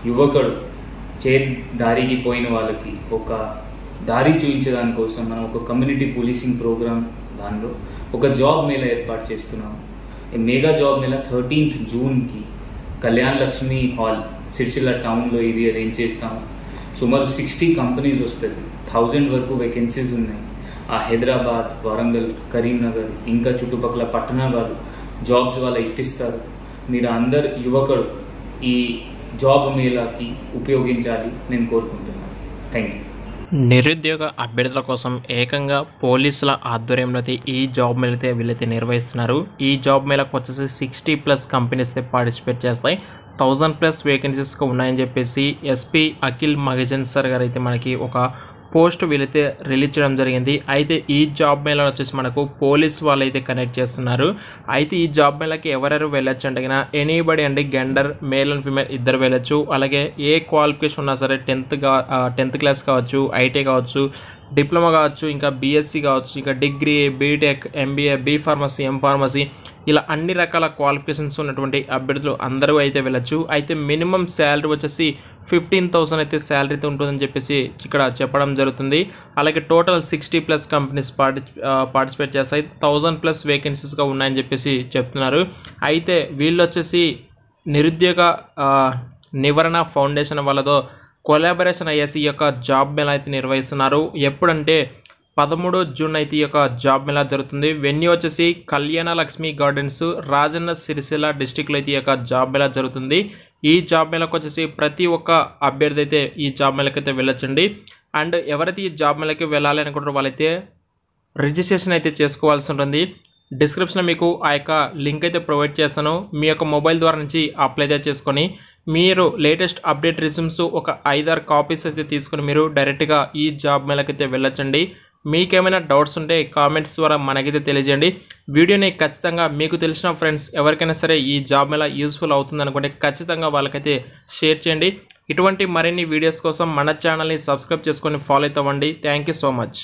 యువకుడు దారికి పోయిన వాళ్ళకి ఒక దారి చూపించడానికోసం మనం ఒక కమ్యూనిటీ పోలీసింగ్ ప్రోగ్రామ్ దానిలో ఒక జాబ్ మేళా ఏర్పాటు చేస్తున్నాము. ఈ మెగా జాబ్ మేళా 13th జూన్కి కళ్యాణ్ లక్ష్మి హాల్ సిరిసిల్ల టౌన్లో ఇది అరేంజ్ చేస్తాము. సుమారు 60 కంపెనీస్ వస్తుంది, 1000 వరకు వేకెన్సీస్ ఉన్నాయి. ఆ హైదరాబాద్, వరంగల్, కరీంనగర్ ఇంకా చుట్టుపక్కల పట్టణాల వాళ్ళు జాబ్స్ వాళ్ళ ఇప్పిస్తారు. మీరు అందరు యువకుడు ఈ జాబ్ మేళాకి ఉపయోగించాలి నేను కోరుకుంటున్నాను. Thank you. నిరుద్యోగ అభ్యర్థుల కోసం ఏకంగా పోలీసుల ఆధ్వర్యంలో అయితే ఈ జాబ్ మేళ అయితే వీళ్ళైతే నిర్వహిస్తున్నారు. ఈ జాబ్ మేళకు వచ్చేసి 60+ కంపెనీస్ అయితే పార్టిసిపేట్ చేస్తాయి. 1000+ వేకెన్సీస్గా ఉన్నాయని చెప్పేసి ఎస్పీ అఖిల్ మగజన్ సార్ గారు అయితే మనకి ఒక పోస్ట్ వీళ్ళైతే రిలీజ్ చేయడం జరిగింది. అయితే ఈ జాబ్ మేళ వచ్చేసి మనకు పోలీస్ వాళ్ళు అయితే కనెక్ట్ చేస్తున్నారు. అయితే ఈ జాబ్ మేళకి ఎవరెవరు వెళ్ళొచ్చు అంటే ఎనీబడి అండి, జెండర్ మేల్ అండ్ ఫీమేల్ ఇద్దరు వెళ్ళొచ్చు. అలాగే ఏ క్వాలిఫికేషన్ ఉన్నా సరే 10th క్లాస్ కావచ్చు, ఐటీ కావచ్చు, డిప్లొమా కావచ్చు, ఇంకా బీఎస్సీ కావచ్చు, ఇంకా degree, BTech, MBA, B pharmacy, M pharmacy, ఇలా అన్ని రకాల క్వాలిఫికేషన్స్ ఉన్నటువంటి అభ్యర్థులు అందరూ అయితే వెళ్ళచ్చు. అయితే మినిమం శాలరీ వచ్చేసి 15,000 అయితే శాలరీ అయితే ఉంటుందని చెప్పేసి ఇక్కడ చెప్పడం జరుగుతుంది. అలాగే టోటల్ 60+ కంపెనీస్ పార్టిసిపేట్ చేస్తాయి. 1000+ వేకెన్సీస్గా ఉన్నాయని చెప్పేసి చెప్తున్నారు. అయితే వీళ్ళు వచ్చేసి నిరుద్యోగ నివారణ ఫౌండేషన్ వాళ్ళతో కొలాబరేషన్ అయ్యేసి ఈ యొక్క జాబ్ మేళా అయితే నిర్వహిస్తున్నారు. ఎప్పుడంటే 13 జూన్ అయితే ఈ యొక్క జాబ్ మేళా జరుగుతుంది. వెన్యూ వచ్చేసి కళ్యాణ లక్ష్మి గార్డెన్స్, రాజన్న సిరిసిల్ల డిస్టిక్లో అయితే ఈ యొక్క జాబ్ మేళా జరుగుతుంది. ఈ జాబ్ మేళాకు వచ్చేసి ప్రతి ఒక్క అభ్యర్థి అయితే ఈ జాబ్ మేళాకి అయితే వెళ్ళొచ్చండి. అండ్ ఎవరైతే ఈ జాబ్ మేళాకి వెళ్ళాలి అనుకుంటారో వాళ్ళైతే రిజిస్ట్రేషన్ అయితే చేసుకోవాల్సి ఉంటుంది. డిస్క్రిప్షన్లో మీకు ఆ యొక్క లింక్ అయితే ప్రొవైడ్ చేస్తాను. మీ యొక్క మొబైల్ ద్వారా నుంచి అప్లై అయితే చేసుకొని మీరు లేటెస్ట్ అప్డేట్ రిజ్యూమ్స్ ఒక 5-6 కాపీస్ అయితే తీసుకొని మీరు డైరెక్ట్గా ఈ జాబ్ మేళకి అయితే వెళ్ళొచ్చండి. మీకేమైనా డౌట్స్ ఉంటే కామెంట్స్ ద్వారా మనకైతే తెలియజేయండి. వీడియోని ఖచ్చితంగా మీకు తెలిసిన ఫ్రెండ్స్ ఎవరికైనా సరే ఈ జాబ్ మేళ యూస్ఫుల్ అవుతుంది అనుకుంటే ఖచ్చితంగా వాళ్ళకైతే షేర్ చేయండి. ఇటువంటి మరిన్ని వీడియోస్ కోసం మన ఛానల్ని సబ్స్క్రైబ్ చేసుకొని ఫాలో అవుతామండి. Thank you so much.